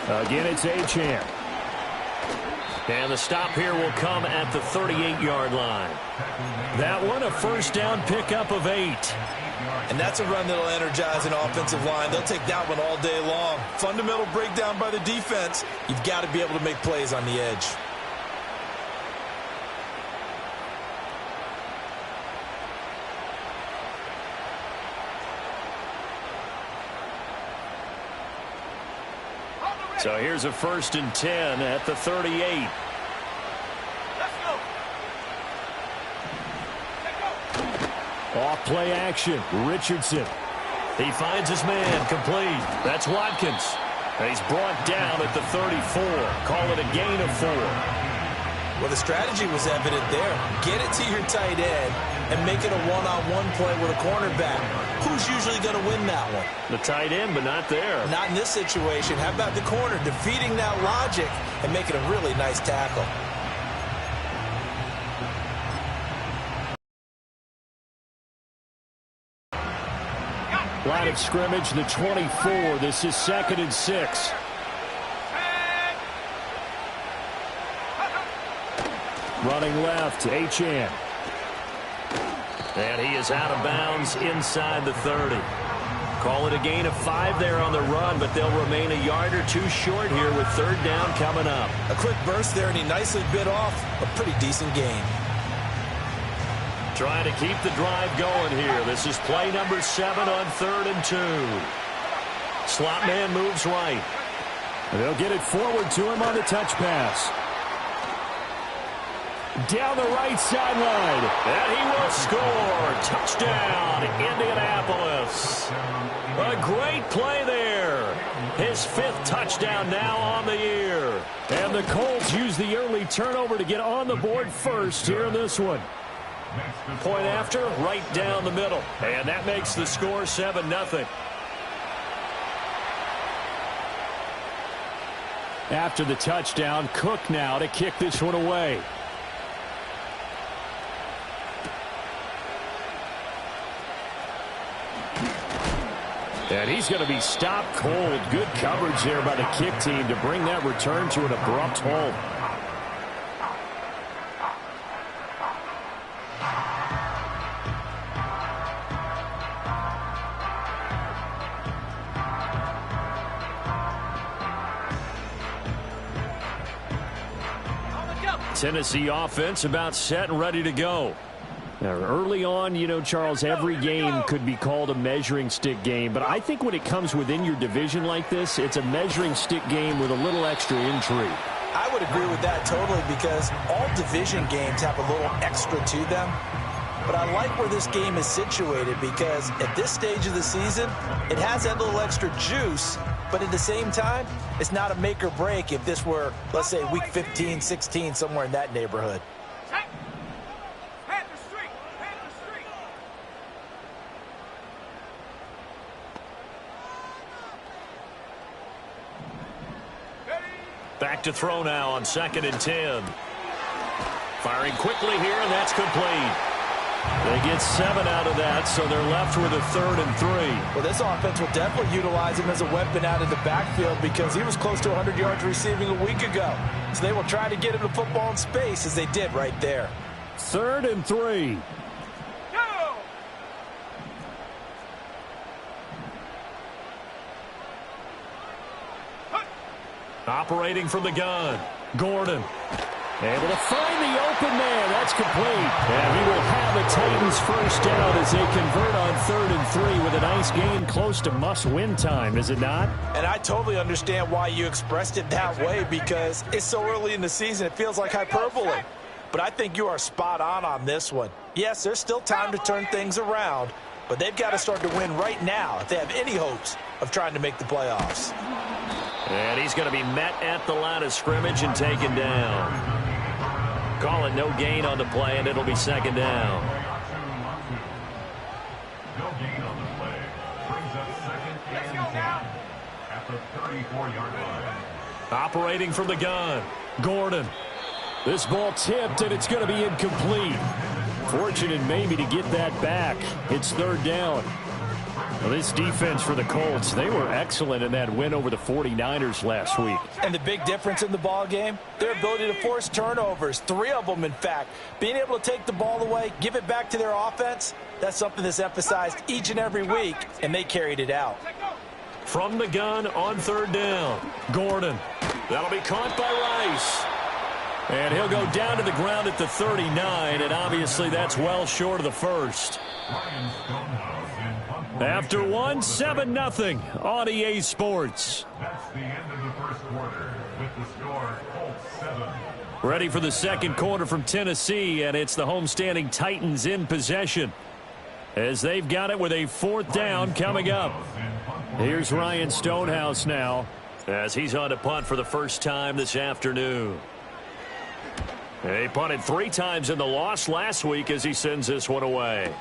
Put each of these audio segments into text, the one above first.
Again, it's Achane. And the stop here will come at the 38-yard line. That one, a first down pickup of 8. And that's a run that will energize an offensive line. They'll take that one all day long. Fundamental breakdown by the defense. You've got to be able to make plays on the edge. So here's a 1st and 10 at the 38. Let's go. Off play action. Richardson. He finds his man complete. That's Watkins. And he's brought down at the 34. Call it a gain of 4. Well, the strategy was evident there. Get it to your tight end and make it a one-on-one play with a cornerback. Who's usually going to win that one? The tight end, but not there. Not in this situation. How about the corner defeating that logic and making a really nice tackle? Line of scrimmage, the 24. This is 2nd and 6. Running left, Achane. And he is out of bounds inside the 30. Call it a gain of 5 there on the run, but they'll remain a yard or 2 short here with 3rd down coming up. A quick burst there, and he nicely bit off a pretty decent gain. Trying to keep the drive going here. This is play number 7 on 3rd and 2. Slot man moves right. They'll get it forward to him on the touch pass. Down the right sideline. And he will score. Touchdown, Indianapolis. A great play there. His 5th touchdown now on the year. And the Colts use the early turnover to get on the board first here in this one. Point after, right down the middle. And that makes the score 7-0. After the touchdown, Cook now to kick this one away. And he's going to be stopped cold. Good coverage there by the kick team to bring that return to an abrupt halt. Tennessee offense about set and ready to go. Now, early on, you know, Charles, every game could be called a measuring stick game. But I think when it comes within your division like this, it's a measuring stick game with a little extra intrigue. I would agree with that totally because all division games have a little extra to them. But I like where this game is situated because at this stage of the season, it has that little extra juice. But at the same time, it's not a make or break if this were, let's say, week 15, 16, somewhere in that neighborhood. Back to throw now on 2nd and 10. Firing quickly here, and that's complete. They get 7 out of that, so they're left with a 3rd and 3. Well, this offense will definitely utilize him as a weapon out of the backfield because he was close to 100 yards receiving a week ago. So they will try to get him the football in space as they did right there. 3rd and 3. Operating from the gun, Gordon. Able to find the open man. That's complete. And he will have the Titans first down as they convert on 3rd and 3 with a nice gain close to must-win time, is it not? And I totally understand why you expressed it that way because it's so early in the season it feels like hyperbole. But I think you are spot on this one. Yes, there's still time to turn things around, but they've got to start to win right now if they have any hopes of trying to make the playoffs. And he's going to be met at the line of scrimmage and taken down. Call it no gain on the play, and it'll be 2nd down. No gain on the play. Brings up 2nd and 10 at the 34-yard line. Operating from the gun, Gordon. This ball tipped, and it's going to be incomplete. Fortunate maybe to get that back. It's 3rd down. Well, this defense for the Colts, they were excellent in that win over the 49ers last week. And the big difference in the ball game, their ability to force turnovers, 3 of them in fact. Being able to take the ball away, give it back to their offense, that's something that's emphasized each and every week, and they carried it out. From the gun on 3rd down, Gordon. That'll be caught by Rice. And he'll go down to the ground at the 39, and obviously that's well short of the first. After one, 7-0 on EA Sports. That's the end of the first quarter with the score Colts 7. Ready for the second quarter from Tennessee, and it's the homestanding Titans in possession as they've got it with a 4th down coming up. Here's Ryan Stonehouse now as he's on to punt for the first time this afternoon. He punted 3 times in the loss last week as he sends this one away.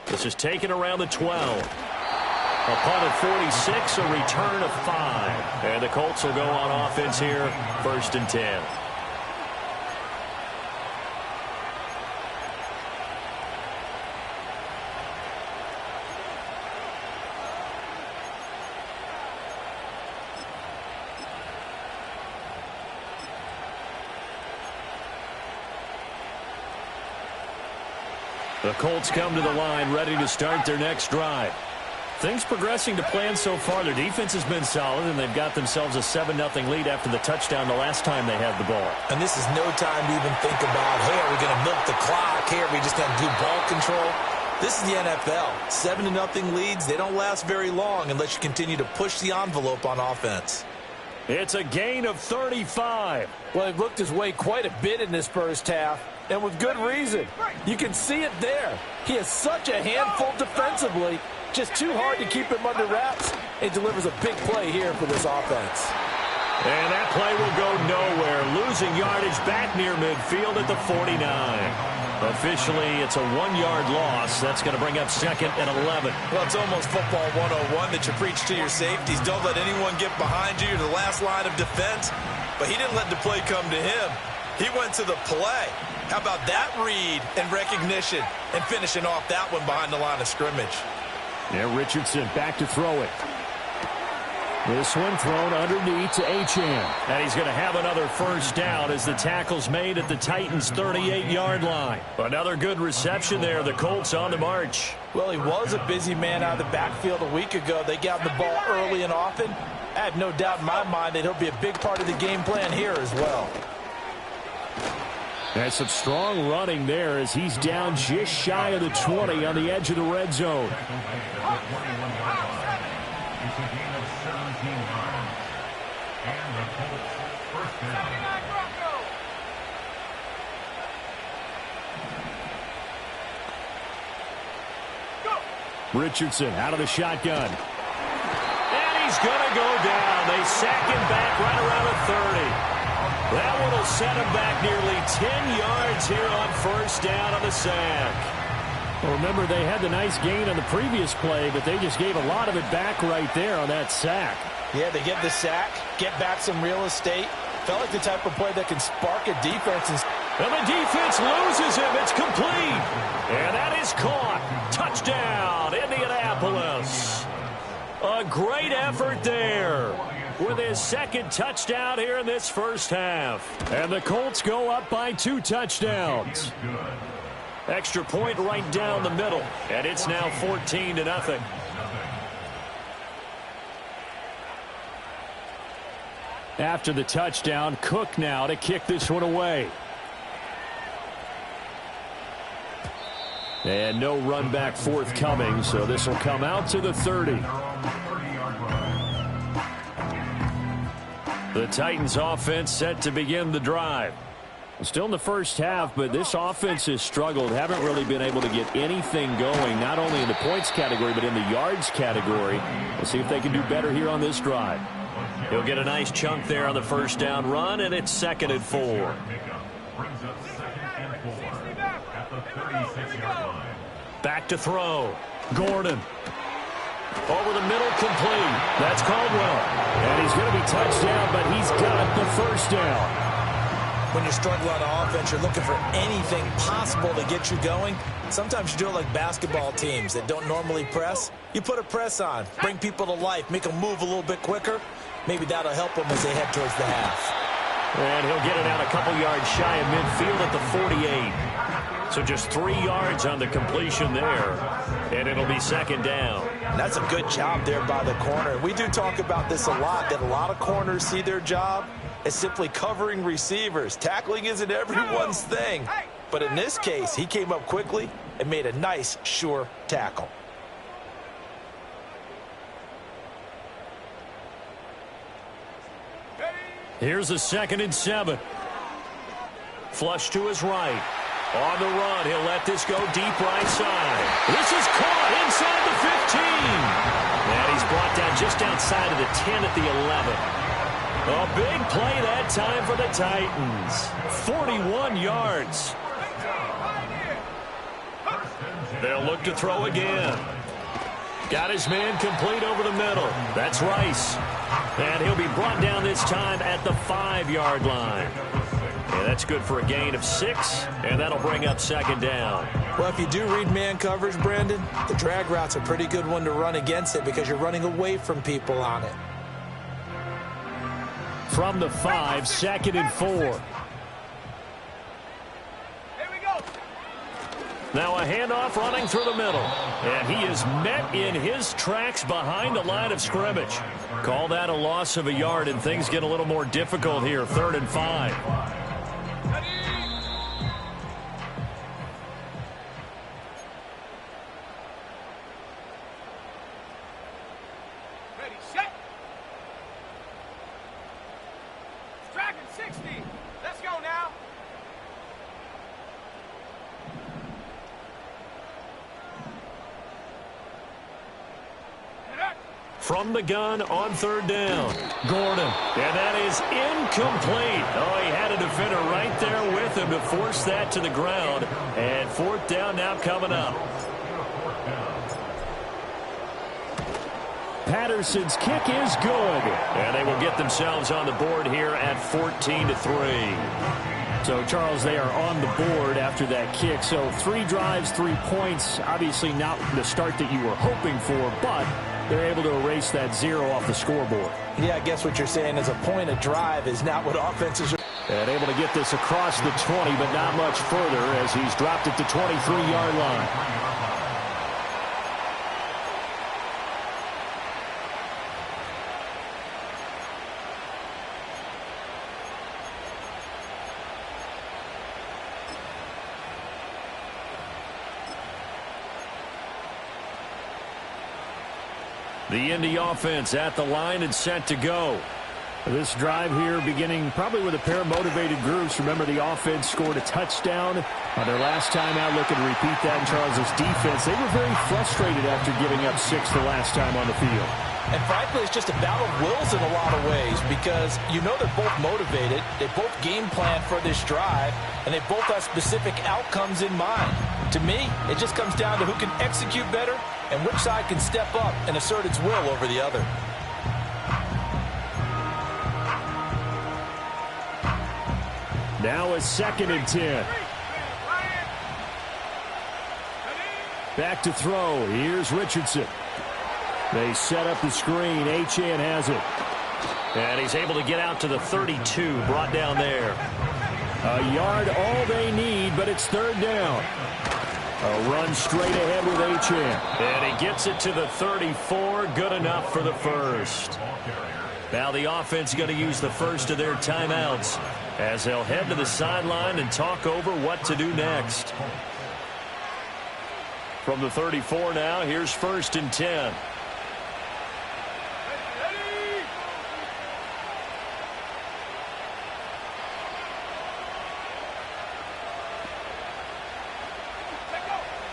This is taken around the 12. A punt of 46, a return of 5. And the Colts will go on offense here, 1st and 10. The Colts come to the line ready to start their next drive. Things progressing to plan so far. Their defense has been solid, and they've got themselves a 7-0 lead after the touchdown the last time they had the ball. And this is no time to even think about, hey, are we going to milk the clock? Hey, are we just going to do ball control? This is the NFL. 7-0 leads, they don't last very long unless you continue to push the envelope on offense. It's a gain of 35. Well, he looked his way quite a bit in this first half, and with good reason. You can see it there. He is such a handful defensively. Just too hard to keep him under wraps. It delivers a big play here for this offense. And that play will go nowhere. Losing yardage back near midfield at the 49. Officially, it's a 1-yard loss. That's going to bring up 2nd and 11. Well, it's almost football 101 that you preach to your safeties. Don't let anyone get behind you. You're the last line of defense. But he didn't let the play come to him. He went to the play. How about that read and recognition and finishing off that one behind the line of scrimmage? Yeah, Richardson back to throw it. This one thrown underneath to Achane. And he's going to have another first down as the tackle's made at the Titans' 38-yard line. Another good reception there. The Colts on the march. Well, he was a busy man out of the backfield a week ago. They got the ball early and often. I have no doubt in my mind that he'll be a big part of the game plan here as well. That's some strong running there as he's down just shy of the 20 on the edge of the red zone. Richardson out of the shotgun. And he's going to go down. They sack him back right around the 30. That one will set him back nearly 10 yards here on first down on the sack. Well, remember, they had the nice gain on the previous play, but they just gave a lot of it back right there on that sack. Yeah, they get the sack, get back some real estate. Felt like the type of play that can spark a defense. And the defense loses him. It's complete. And that is caught. Touchdown, Indianapolis. A great effort there with his 2nd touchdown here in this first half. And the Colts go up by 2 touchdowns. Extra point right down the middle. And it's now 14-0. After the touchdown, Cook now to kick this one away. And no run back forthcoming, so this will come out to the 30. The Titans offense set to begin the drive. Still in the first half, but this offense has struggled. Haven't really been able to get anything going, not only in the points category, but in the yards category. We'll see if they can do better here on this drive. He'll get a nice chunk there on the first down run, and it's 2nd and 4. Back to throw. Gordon. Over the middle, complete. That's Caldwell. And he's going to be touched down, but he's got the first down. when you're struggling on offense, you're looking for anything possible to get you going. Sometimes you do it like basketball teams that don't normally press. You put a press on, bring people to life, make them move a little bit quicker. Maybe that'll help them as they head towards the half. And he'll get it out a couple yards shy of midfield at the 48. So just 3 yards on the completion there, and it'll be second down. That's a good job there by the corner. We do talk about this a lot, that a lot of corners see their job as simply covering receivers. Tackling isn't everyone's thing. But in this case, he came up quickly and made a nice, sure tackle. Here's a 2nd and 7. Flush to his right. On the run, he'll let this go deep right side. This is caught inside the 15. And he's brought down just outside of the 10 at the 11. A big play that time for the Titans. 41 yards. They'll look to throw again. Got his man complete over the middle. That's Rice. And he'll be brought down this time at the 5-yard line. And that's good for a gain of 6, and that'll bring up second down. Well, if you do read man coverage, Brandon, the drag route's a pretty good one to run against it because you're running away from people on it. From the 5, 2nd and 4. Here we go. Now a handoff running through the middle. And he is met in his tracks behind the line of scrimmage. Call that a loss of a yard, and things get a little more difficult here. 3rd and 5. Ready, set. Dragon 60. Let's go now. From the gun on 3rd down. Gordon. And that is incomplete. Oh, he had a defender right there with him to force that to the ground. And 4th down now coming up. Patterson's kick is good. And they will get themselves on the board here at 14-3. So, Charles, they are on the board after that kick. So 3 drives, 3 points. Obviously not the start that you were hoping for, but they're able to erase that 0 off the scoreboard. Yeah, I guess what you're saying is a point of drive is not what offenses are. And able to get this across the 20, but not much further as he's dropped at the 23-yard line. The Indy offense at the line and set to go. This drive here beginning probably with a pair of motivated groups. Remember, the offense scored a touchdown on their last time out. Looking to repeat that in Charles' defense. They were very frustrated after giving up 6 the last time on the field. And frankly, it's just a battle of wills in a lot of ways because you know they're both motivated. They both game plan for this drive, and they both have specific outcomes in mind. To me, it just comes down to who can execute better and which side can step up and assert its will over the other. Now a 2nd and 10. Back to throw. Here's Richardson. They set up the screen. Achane has it. And he's able to get out to the 32. Brought down there. A yard all they need, but it's 3rd down. A run straight ahead with Achane. And he gets it to the 34. Good enough for the first. Now the offense is going to use the first of their timeouts as they'll head to the sideline and talk over what to do next. From the 34 now, here's 1st and 10.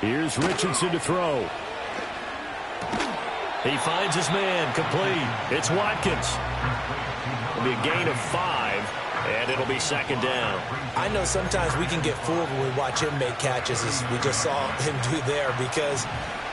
Here's Richardson to throw. He finds his man, complete. It's Watkins. It'll be a gain of 5, and it'll be 2nd down. I know sometimes we can get fooled when we watch him make catches, as we just saw him do there, because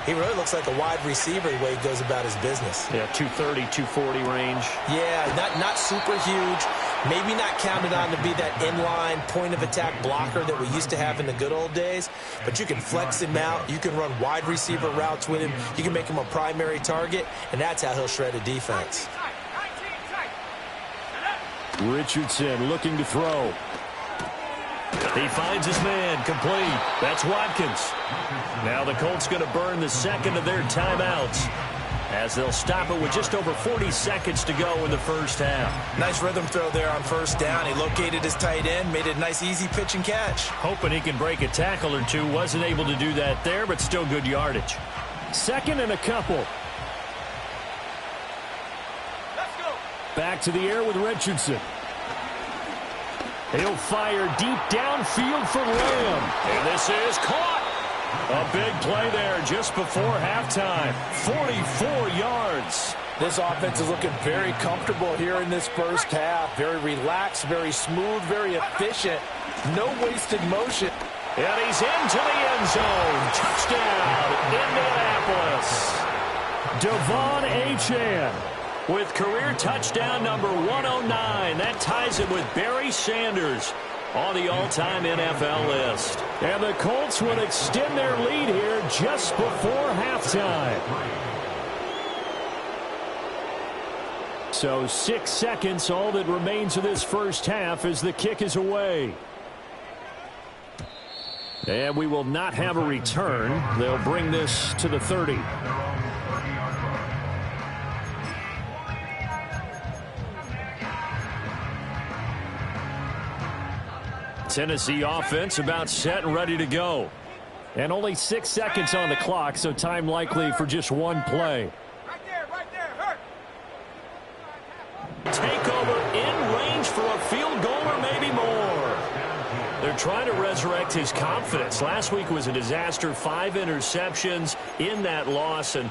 he really looks like a wide receiver the way he goes about his business. Yeah, 230, 240 range. Yeah, not super huge, Maybe not counted on to be that inline point-of-attack blocker that we used to have in the good old days, but you can flex him out. You can run wide receiver routes with him. You can make him a primary target, and that's how he'll shred a defense. Richardson looking to throw. He finds his man, complete. That's Watkins. Now the Colts going to burn the second of their timeouts, as they'll stop it with just over 40 seconds to go in the first half. Nice rhythm throw there on first down. He located his tight end, made it a nice, easy pitch and catch. Hoping he can break a tackle or two. Wasn't able to do that there, but still good yardage. Second and a couple. Let's go. Back to the air with Richardson. He'll fire deep downfield for Lamb. And this is caught. A big play there just before halftime. 44 yards. This offense is looking very comfortable here in this first half. Very relaxed, very smooth, very efficient. No wasted motion. And he's into the end zone. Touchdown, Indianapolis. Devon Achane With career touchdown number 109. That ties him with Barry Sanders on the all-time NFL list. And the Colts would extend their lead here just before halftime. So 6 seconds, all that remains of this first half as the kick is away. And we will not have a return. They'll bring this to the 30. Tennessee offense about set and ready to go. And only 6 seconds on the clock, so time likely for just one play. Right there, hurt. Takeover in range for a field goal or maybe more. They're trying to resurrect his confidence. Last week was a disaster. 5 interceptions in that loss, and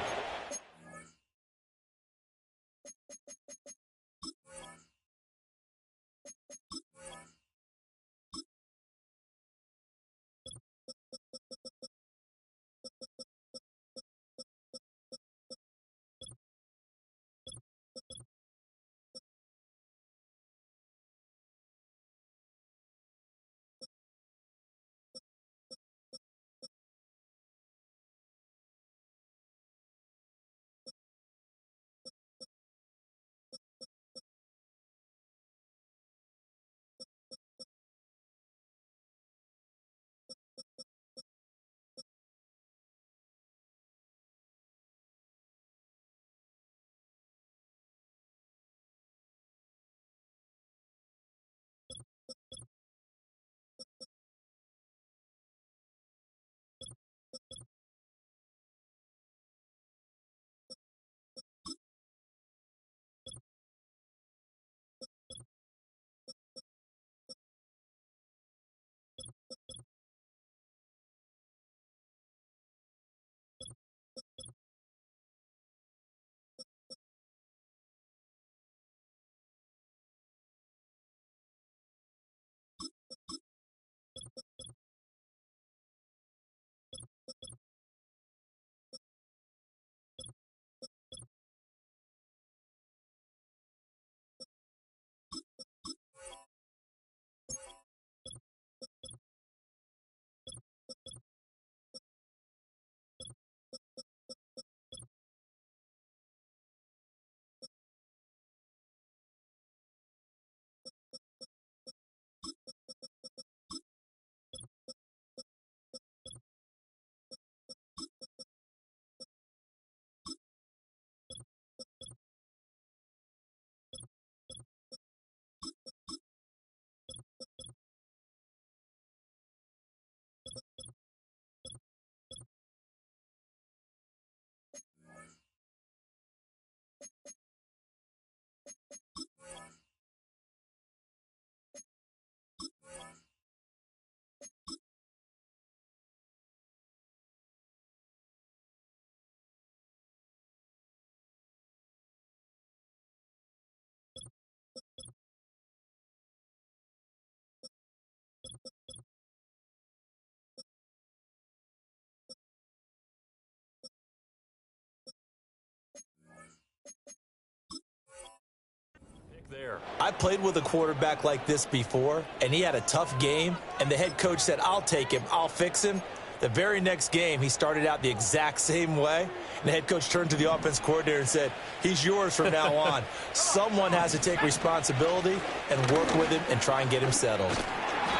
there. I played with a quarterback like this before, and he had a tough game, and the head coach said, I'll take him, I'll fix him. The very next game, he started out the exact same way, and the head coach turned to the offense coordinator and said, he's yours from now on. Someone has to take responsibility and work with him and try and get him settled.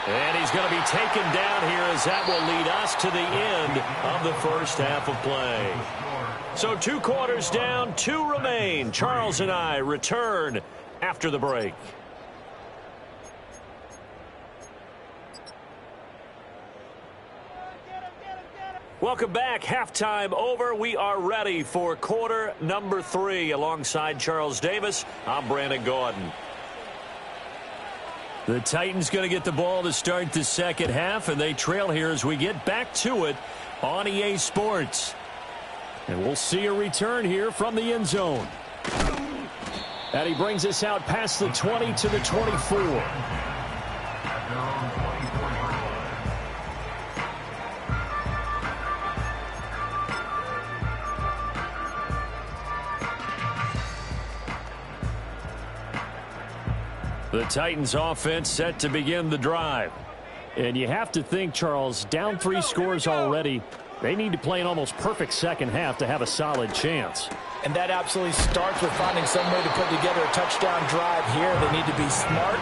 And he's going to be taken down here as that will lead us to the end of the first half of play. So 2 quarters down, 2 remain. Charles and I return after the break. Welcome back. Halftime over. We are ready for quarter number 3. Alongside Charles Davis, I'm Brandon Gaudin. The Titans going to get the ball to start the second half, and they trail here as we get back to it on EA Sports. And we'll see a return here from the end zone. And he brings us out past the 20 to the 24. The Titans offense set to begin the drive. And you have to think, Charles, down 3 scores already. They need to play an almost perfect second half to have a solid chance. And that absolutely starts with finding some way to put together a touchdown drive here. They need to be smart,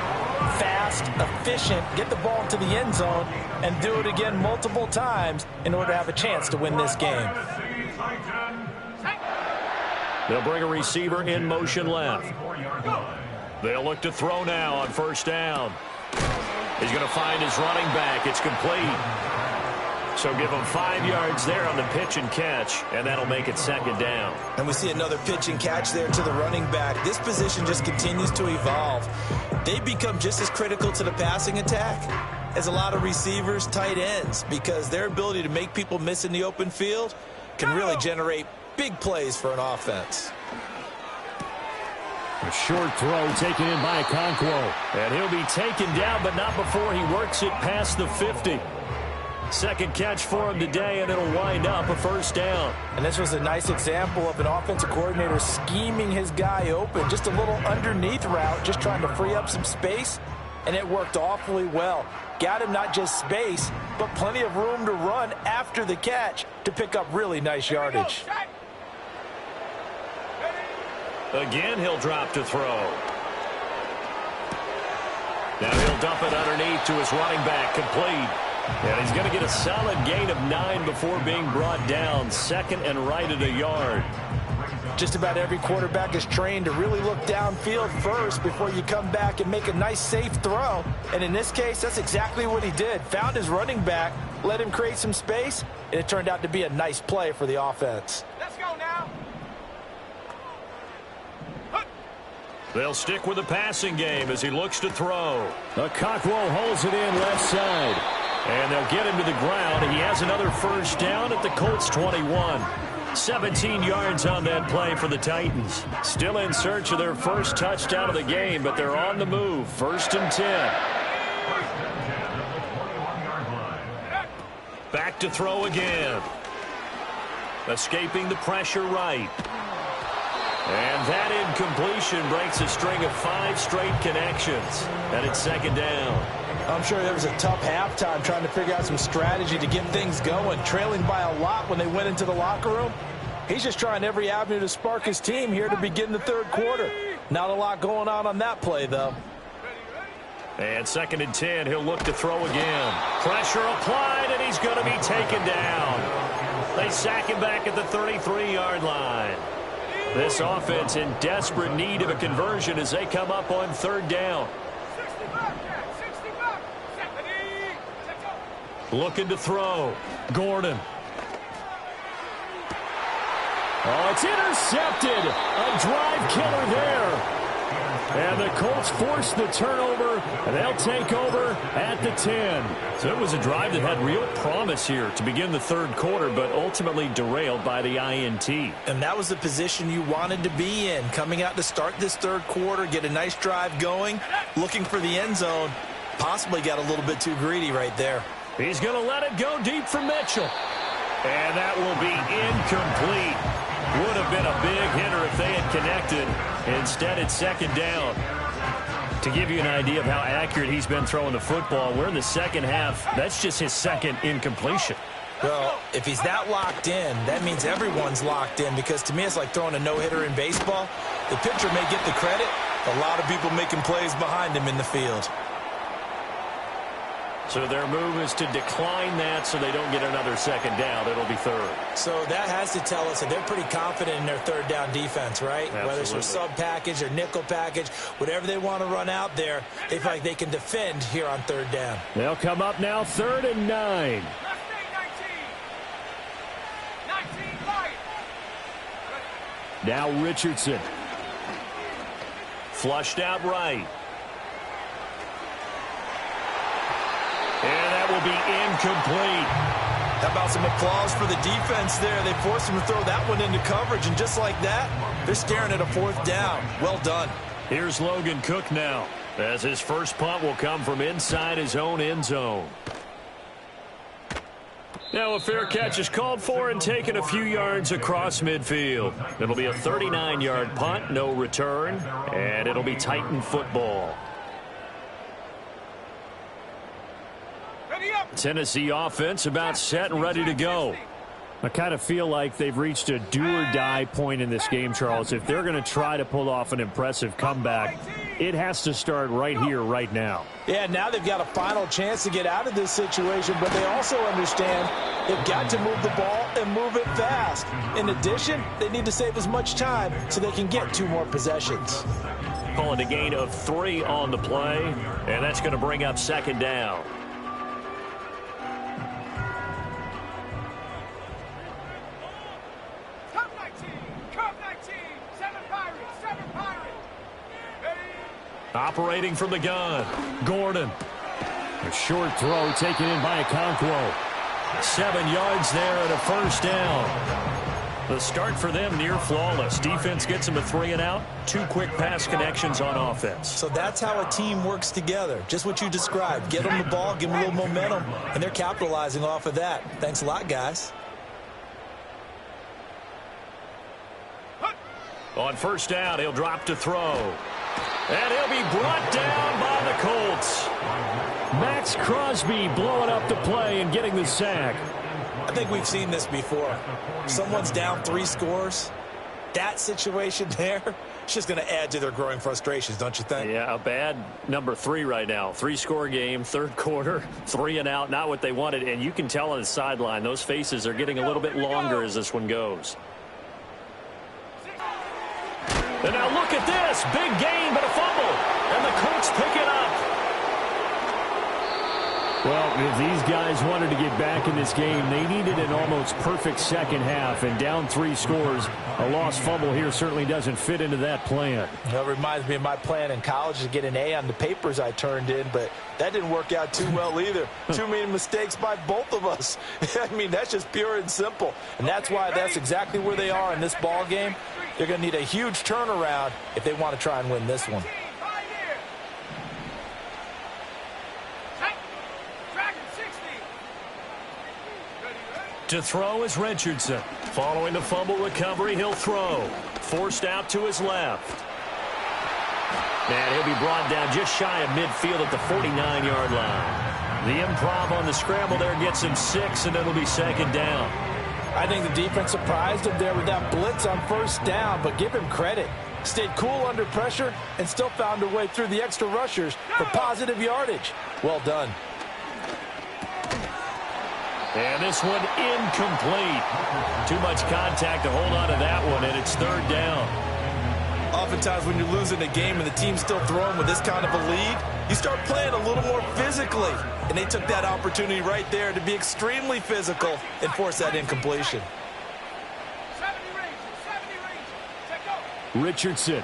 fast, efficient, get the ball to the end zone, and do it again multiple times in order to have a chance to win this game. They'll bring a receiver in motion left. They'll look to throw now on first down. He's going to find his running back. It's complete. So give him 5 yards there on the pitch and catch, and that'll make it second down. And we see another pitch and catch there to the running back. This position just continues to evolve. They become just as critical to the passing attack as a lot of receivers, tight ends, because their ability to make people miss in the open field can really generate big plays for an offense. A short throw taken in by Okonkwo. And he'll be taken down, but not before he works it past the 50. Second catch for him today, and it'll wind up a first down. And this was a nice example of an offensive coordinator scheming his guy open. Just a little underneath route, just trying to free up some space, and it worked awfully well. Got him not just space, but plenty of room to run after the catch to pick up really nice yardage. Again, he'll drop to throw. Now he'll dump it underneath to his running back, complete. And he's going to get a solid gain of 9 before being brought down. Second and right at a yard. Just about every quarterback is trained to really look downfield first before you come back and make a nice, safe throw. And in this case, that's exactly what he did. Found his running back, let him create some space, and it turned out to be a nice play for the offense. Let's go now. They'll stick with the passing game as he looks to throw. Okonkwo holds it in left side. And they'll get him to the ground. He has another first down at the Colts 21. 17 yards on that play for the Titans. Still in search of their first touchdown of the game, but they're on the move. First and 10. Back to throw again. Escaping the pressure right. And that incompletion breaks a string of 5 straight connections. And it's second down. I'm sure there was a tough halftime trying to figure out some strategy to get things going. Trailing by a lot when they went into the locker room. He's just trying every avenue to spark his team here to begin the third quarter. Not a lot going on that play, though. And second and 10, he'll look to throw again. Pressure applied, and he's going to be taken down. They sack him back at the 33-yard line. This offense in desperate need of a conversion as they come up on third down. Looking to throw. Gordon. Oh, it's intercepted. A drive killer there. And the Colts force the turnover, and they'll take over at the 10. So it was a drive that had real promise here to begin the third quarter, but ultimately derailed by the INT. And that was the position you wanted to be in, coming out to start this third quarter, get a nice drive going, looking for the end zone. Possibly got a little bit too greedy right there. He's going to let it go deep for Mitchell. And that will be incomplete. Would have been a big hitter if they had connected. Instead, it's second down. To give you an idea of how accurate he's been throwing the football, we're in the second half. That's just his second incompletion. Well, if he's that locked in, that means everyone's locked in, because to me it's like throwing a no-hitter in baseball. The pitcher may get the credit, a lot of people making plays behind him in the field. So their move is to decline that so they don't get another second down. It'll be third. So that has to tell us that they're pretty confident in their third down defense, right? Absolutely. Whether it's a sub package or nickel package, whatever they want to run out there, they feel like they can defend here on third down. They'll come up now 3rd and 9. Now Richardson. Flushed out right. And that will be incomplete. How about some applause for the defense there? They forced him to throw that one into coverage, and just like that, they're staring at a 4th down. Well done. Here's Logan Cook now, as his first punt will come from inside his own end zone. Now a fair catch is called for and taken a few yards across midfield. It'll be a 39-yard punt, no return, and it'll be Titan football. Tennessee offense about set and ready to go. I kind of feel like they've reached a do-or-die point in this game, Charles. If they're going to try to pull off an impressive comeback, it has to start right here, right now. Yeah, now they've got a final chance to get out of this situation, but they also understand they've got to move the ball and move it fast. In addition, they need to save as much time so they can get 2 more possessions. Calling a gain of 3 on the play, and that's going to bring up 2nd down. Operating from the gun, Gordon. A short throw taken in by Okonkwo. 7 yards there and a 1st down. The start for them near flawless. Defense gets them a 3 and out. 2 quick pass connections on offense. So that's how a team works together. Just what you described. Get them the ball, give them a little momentum, and they're capitalizing off of that. Thanks a lot, guys. On 1st down, he'll drop to throw. And he'll be brought down by the Colts. Max Crosby blowing up the play and getting the sack. I think we've seen this before. Someone's down 3 scores. That situation there, it's just going to add to their growing frustrations, don't you think? Yeah, a bad number 3 right now. 3-score game, 3rd quarter, 3 and out, not what they wanted. And you can tell on the sideline, those faces are getting a little bit longer as this one goes. And now look at this. Big gain, but a fumble. And the Colts pick it up. Well, if these guys wanted to get back in this game, they needed an almost perfect second half. And down 3 scores, a lost fumble here certainly doesn't fit into that plan. That reminds me of my plan in college to get an A on the papers I turned in, but that didn't work out too well either. Too many mistakes by both of us. I mean, that's just pure and simple. And that's why that's exactly where they are in this ball game. They're going to need a huge turnaround if they want to try and win this one. To throw is Richardson. Following the fumble recovery, he'll throw. Forced out to his left. And he'll be brought down just shy of midfield at the 49-yard line. The improv on the scramble there gets him 6, and it'll be 2nd down. I think the defense surprised him there with that blitz on 1st down, but give him credit. Stayed cool under pressure and still found a way through the extra rushers for positive yardage. Well done. And this one incomplete. Too much contact to hold on to that one, and it's 3rd down. Oftentimes when you're losing a game and the team's still throwing with this kind of a lead, you start playing a little more physically. And they took that opportunity right there to be extremely physical and force that incompletion. Richardson.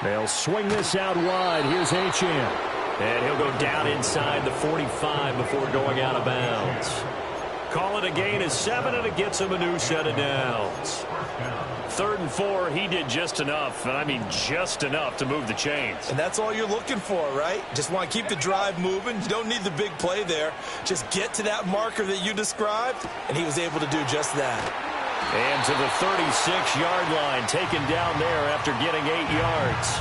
They'll swing this out wide. Here's Achane. And he'll go down inside the 45 before going out of bounds. Call it a gain of 7, and it gets him a new set of downs. 3rd and 4, he did just enough, and I mean just enough to move the chains. And that's all you're looking for, right? Just want to keep the drive moving. You don't need the big play there. Just get to that marker that you described, and he was able to do just that. And to the 36-yard line, taken down there after getting 8 yards.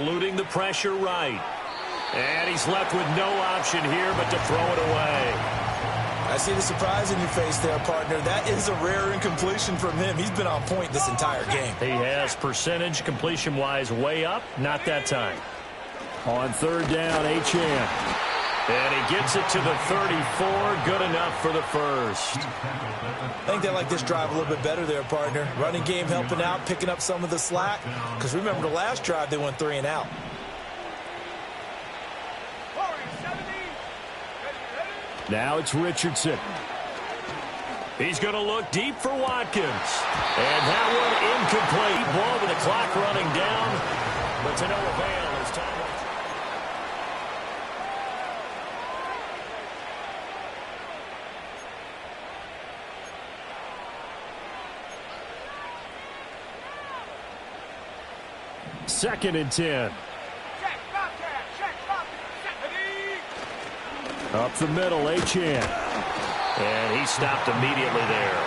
eluding the pressure right. And he's left with no option here but to throw it away. I see the surprise in your face there, partner. That is a rare incompletion from him. He's been on point this entire game. He has percentage completion-wise way up. Not that time. On third down, Achane. And he gets it to the 34. Good enough for the first. I think they like this drive a little bit better there, partner. Running game helping out, picking up some of the slack. Because remember the last drive, they went 3 and out. Now it's Richardson. He's going to look deep for Watkins. And that one incomplete. Ball with the clock running down. But to no avail as time. Second and 10. Up the middle, Achane. And he stopped immediately there.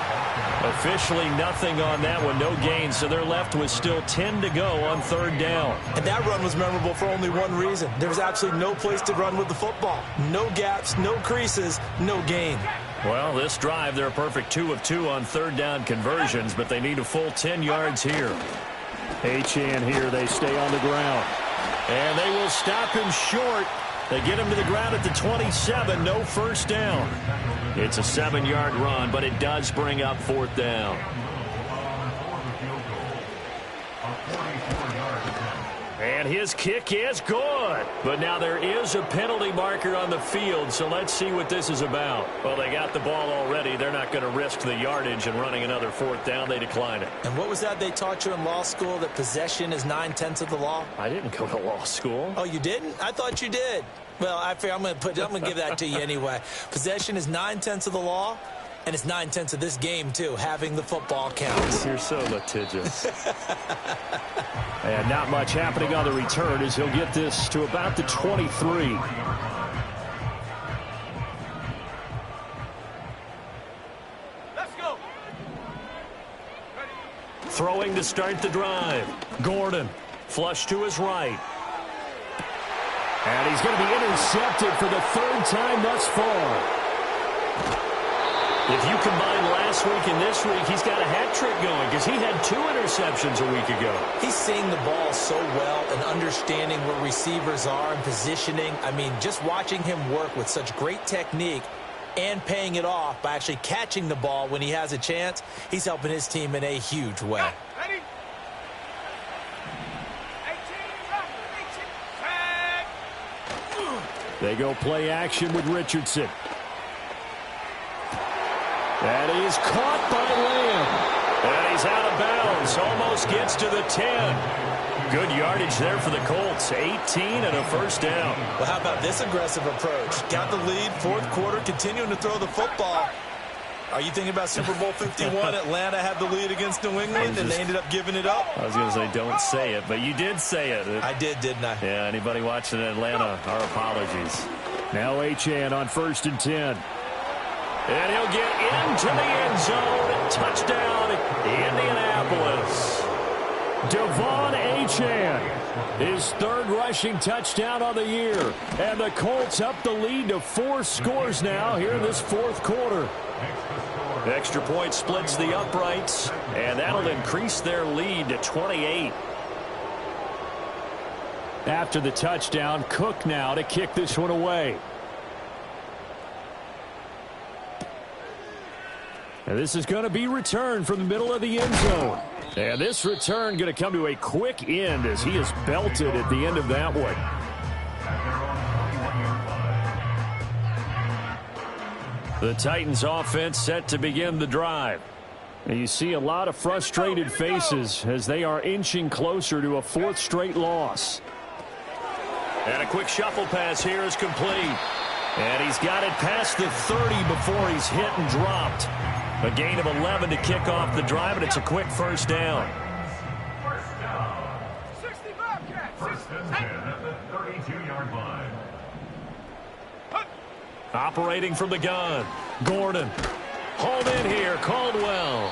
Officially nothing on that one, no gain, so they're left with still 10 to go on third down. And that run was memorable for only one reason. There was absolutely no place to run with the football. No gaps, no creases, no gain. Well, this drive, they're a perfect 2 of 2 on third down conversions, but they need a full 10 yards here. Achane here, they stay on the ground. And they will stop him short. They get him to the ground at the 27, no first down. It's a 7-yard run, but it does bring up fourth down. And his kick is good. But now there is a penalty marker on the field, so let's see what this is about. Well, they got the ball already. They're not going to risk the yardage and running another fourth down. They decline it. And what was that they taught you in law school, that possession is 9/10 of the law? I didn't go to law school. Oh, you didn't? I thought you did. Well, I figure I'm going to give that to you anyway. Possession is 9/10 of the law, and it's 9/10 of this game, too. Having the football counts. You're so litigious. And not much happening on the return as he'll get this to about the 23. Let's go. Throwing to start the drive. Gordon, flush to his right. And he's going to be intercepted for the third time thus far. If you combine last week and this week, he's got a hat trick going because he had 2 interceptions a week ago. He's seeing the ball so well and understanding where receivers are and positioning. I mean, just watching him work with such great technique and paying it off by actually catching the ball when he has a chance, he's helping his team in a huge way. Ready? 18, tag. They go play action with Richardson. And he's caught by Lamb. And he's out of bounds. Almost gets to the 10. Good yardage there for the Colts. 18 and a first down. Well, how about this aggressive approach? Got the lead, fourth quarter, continuing to throw the football. Are you thinking about Super Bowl 51? Atlanta had the lead against New England, and they ended up giving it up? I was going to say don't say it, but you did say it. I did, didn't I? Yeah, anybody watching Atlanta, our apologies. Now Achane on 1st and 10. And he'll get into the end zone. Touchdown, Indianapolis. Devon Achane, his 3rd rushing touchdown on the year. And the Colts up the lead to 4 scores now here in this 4th quarter. Extra point splits the uprights, and that'll increase their lead to 28. After the touchdown, Cook now to kick this one away. And this is going to be returned from the middle of the end zone. And this return going to come to a quick end as he is belted at the end of that one. The Titans offense set to begin the drive. And you see a lot of frustrated faces as they are inching closer to a 4th straight loss. And a quick shuffle pass here is complete. And he's got it past the 30 before he's hit and dropped. A gain of 11 to kick off the drive, and it's a quick first down. 65 catch. First and 10 at the 32-yard line. Operating from the gun, Gordon. Hauled in here, Caldwell.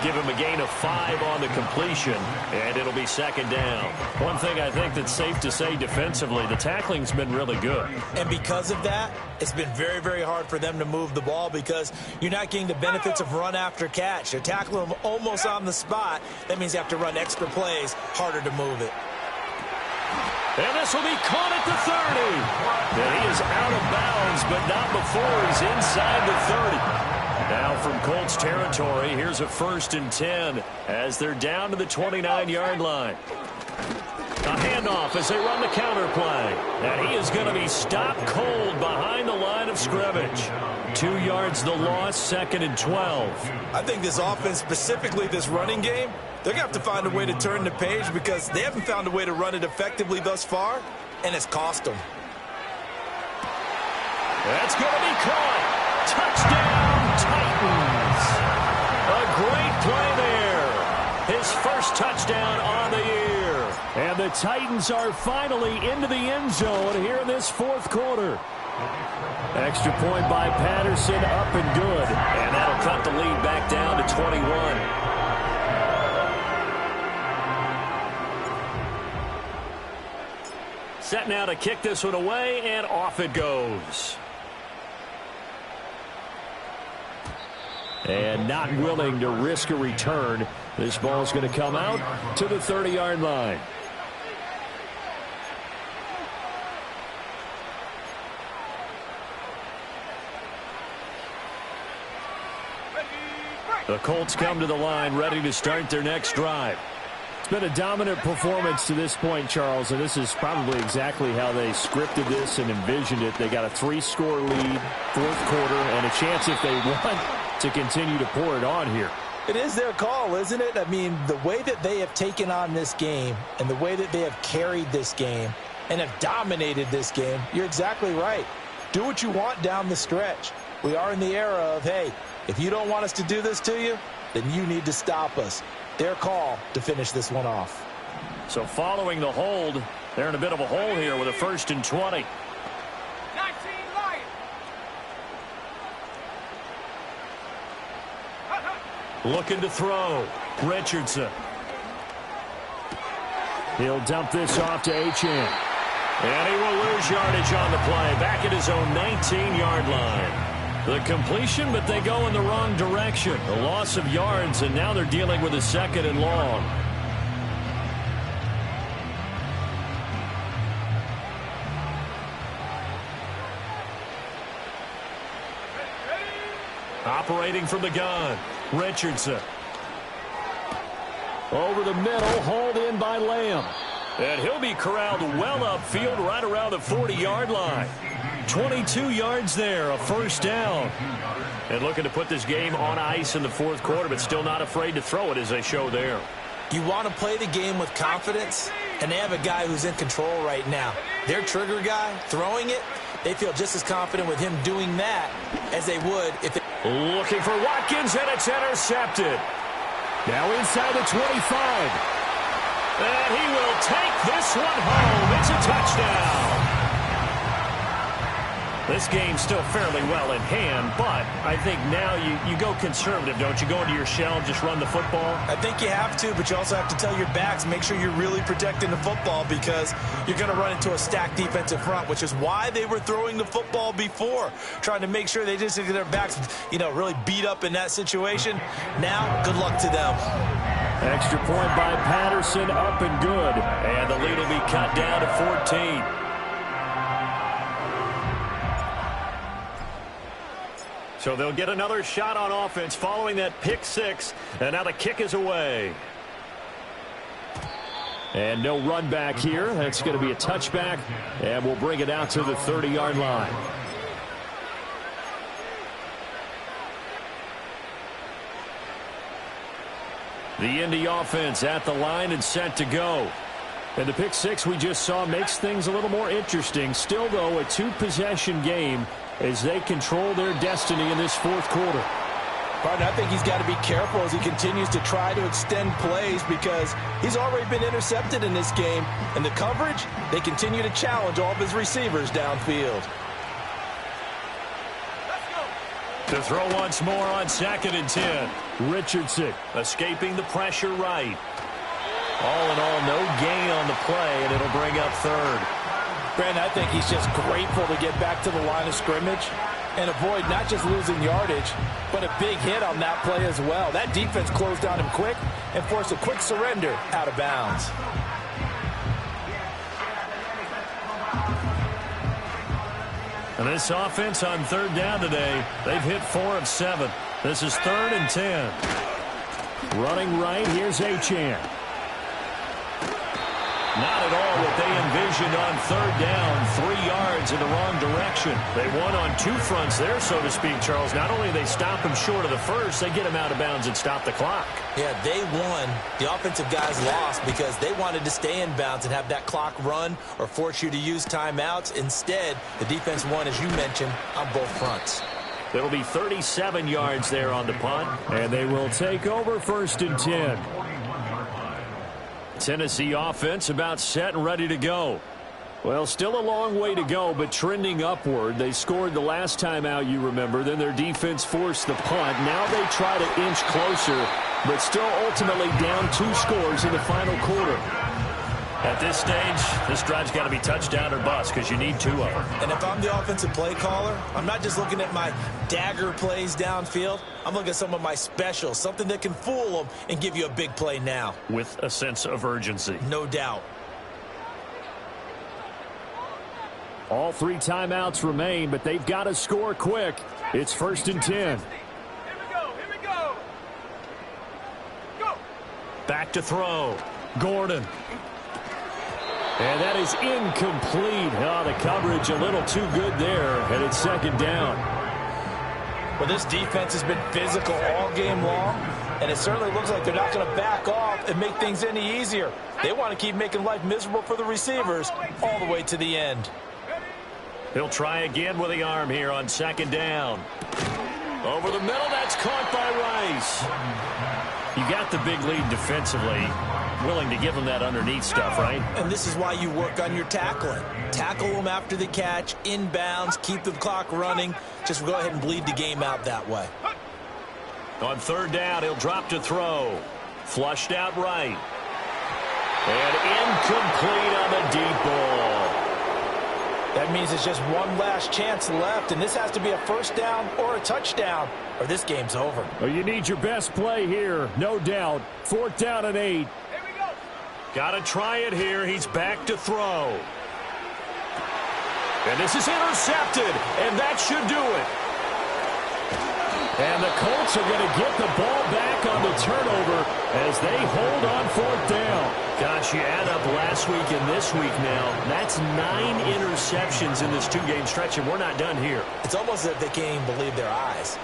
Give him a gain of 5 on the completion, and it'll be second down. One thing I think that's safe to say defensively, the tackling's been really good. And because of that, it's been very, very hard for them to move the ball because you're not getting the benefits of run after catch. You're tackling them almost on the spot. That means you have to run extra plays, harder to move it. And this will be caught at the 30. And he is out of bounds, but not before he's inside the 30. Now from Colts territory, here's a 1st and 10 as they're down to the 29-yard line. A handoff as they run the counter play. And he is going to be stopped cold behind the line of scrimmage. 2 yards the loss, 2nd and 12. I think this offense, specifically this running game, they're going to have to find a way to turn the page because they haven't found a way to run it effectively thus far, and it's cost them. That's going to be caught. Touchdown, Titans. A great play there. His first touchdown on the year. And the Titans are finally into the end zone here in this 4th quarter. Extra point by Patterson, up and good. And that'll cut the lead back down to 21. Set now to kick this one away, and off it goes. And not willing to risk a return. This ball's going to come out to the 30-yard line. The Colts come to the line, ready to start their next drive. It's been a dominant performance to this point, Charles, and this is probably exactly how they scripted this and envisioned it. They got a 3-score lead, 4th quarter, and a chance if they want to continue to pour it on here. It is their call, isn't it? I mean, the way that they have taken on this game and the way that they have carried this game and have dominated this game, you're exactly right. Do what you want down the stretch. We are in the era of, hey, if you don't want us to do this to you, then you need to stop us. Their call to finish this one off. So following the hold, they're in a bit of a hole here with a 1st and 20. 19 Lions. Looking to throw. Richardson. He'll dump this off to Achane. And he will lose yardage on the play. Back at his own 19-yard line. The completion, but they go in the wrong direction. A loss of yards, and now they're dealing with a 2nd and long. Operating from the gun, Richardson. Over the middle, hauled in by Lamb. And he'll be corralled well upfield right around the 40-yard line. 22 yards there, a 1st down. And looking to put this game on ice in the 4th quarter, but still not afraid to throw it as they show there. You want to play the game with confidence, and they have a guy who's in control right now. Their trigger guy, throwing it, they feel just as confident with him doing that as they would if they... Looking for Watkins, and it's intercepted. Now inside the 25. And he will take this one home. It's a touchdown. This game's still fairly well in hand, but I think now you go conservative, don't you? Go into your shell and just run the football? I think you have to, but you also have to tell your backs, make sure you're really protecting the football because you're going to run into a stacked defensive front, which is why they were throwing the football before, trying to make sure they just get their backs, really beat up in that situation. Now, good luck to them. Extra point by Patterson, up and good. And the lead will be cut down to 14. So they'll get another shot on offense following that pick 6. And now the kick is away. And no run back here. That's going to be a touchback. And we'll bring it out to the 30-yard line. The Indy offense at the line and set to go. And the pick 6 we just saw makes things a little more interesting. Still, though, a 2-possession game as they control their destiny in this 4th quarter. Partner, I think he's got to be careful as he continues to try to extend plays because he's already been intercepted in this game. And the coverage, they continue to challenge all of his receivers downfield. To throw once more on 2nd and 10. Richardson Escaping the pressure right. All in all, no gain on the play, and it'll bring up 3rd. Brandon, I think he's just grateful to get back to the line of scrimmage and avoid not just losing yardage, but a big hit on that play as well. That defense closed down him quick and forced a quick surrender out of bounds. And this offense on 3rd down today, they've hit 4 of 7. This is 3rd and 10. Running right, here's Achane. Not at all what they envisioned on 3rd down. 3 yards in the wrong direction. They won on 2 fronts there, so to speak, Charles. Not only they stop him short of the first, they get him out of bounds and stop the clock. Yeah, they won. The offensive guys lost because they wanted to stay in bounds and have that clock run or force you to use timeouts. Instead, the defense won, as you mentioned, on both fronts. It'll be 37 yards there on the punt. And they will take over 1st and 10. Tennessee offense about set and ready to go. Well, still a long way to go, but trending upward. They scored the last time out, you remember. Then their defense forced the punt. Now they try to inch closer, but still ultimately down 2 scores in the final quarter. At this stage, this drive's got to be touchdown or bust because you need 2 of them. And if I'm the offensive play caller, I'm not just looking at my dagger plays downfield. I'm looking at some of my specials, something that can fool them and give you a big play now. With a sense of urgency. No doubt. All 3 timeouts remain, but they've got to score quick. It's 1st and 10. Here we go. Go. Back to throw. Gordon. And that is incomplete. Oh, the coverage a little too good there, and it's 2nd down. Well, this defense has been physical all game long, and it certainly looks like they're not going to back off and make things any easier. They want to keep making life miserable for the receivers all the way to the end. He'll try again with the arm here on 2nd down. Over the middle, that's caught by Rice. You got the big lead defensively. Willing to give them that underneath stuff, right? And this is why you work on your tackling. Tackle them after the catch, inbounds, keep the clock running. Just go ahead and bleed the game out that way. On 3rd down, he'll drop to throw. Flushed out right. And incomplete on the deep ball. That means it's just one last chance left, and this has to be a 1st down or a touchdown, or this game's over. Well, you need your best play here, no doubt. 4th down and 8. Got to try it here. He's back to throw. And this is intercepted, and that should do it. And the Colts are going to get the ball back on the turnover as they hold on 4th down. Gosh, you add up last week and this week now. That's 9 interceptions in this 2-game stretch, and we're not done here. It's almost as if they can't even believe their eyes.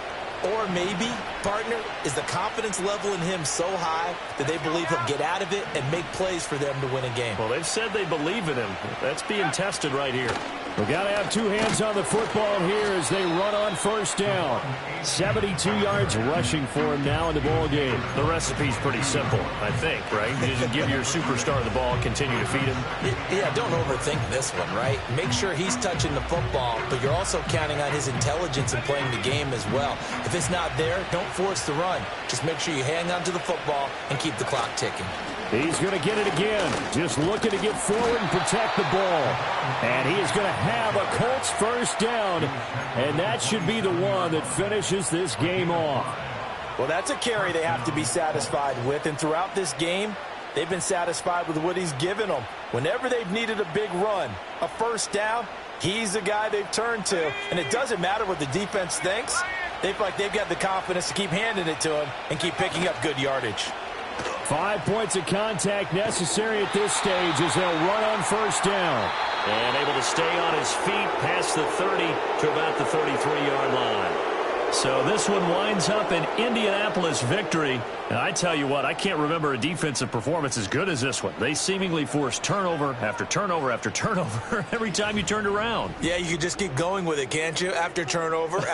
Or maybe, partner, is the confidence level in him so high that they believe he'll get out of it and make plays for them to win a game. Well, they've said they believe in him. That's being tested right here. We've got to have 2 hands on the football here as they run on 1st down. 72 yards rushing for him now in the ball game. The recipe's pretty simple, I think, right? You just give your superstar the ball, continue to feed him. Yeah, don't overthink this one, right? Make sure he's touching the football, but you're also counting on his intelligence in playing the game as well. If it's not there, don't force the run. Just make sure you hang on to the football and keep the clock ticking. He's going to get it again. Just looking to get forward and protect the ball. And he is going to have a Colts 1st down. And that should be the one that finishes this game off. Well, that's a carry they have to be satisfied with. And throughout this game, they've been satisfied with what he's given them. Whenever they've needed a big run, a 1st down, he's the guy they've turned to. And it doesn't matter what the defense thinks. They feel like they've got the confidence to keep handing it to him and keep picking up good yardage. 5 points of contact necessary at this stage as they'll run on 1st down. And able to stay on his feet past the 30 to about the 33-yard line. So this one winds up an Indianapolis victory. And I tell you what, I can't remember a defensive performance as good as this one. They seemingly forced turnover after turnover after turnover every time you turned around. Yeah, you can just keep going with it, can't you? After turnover,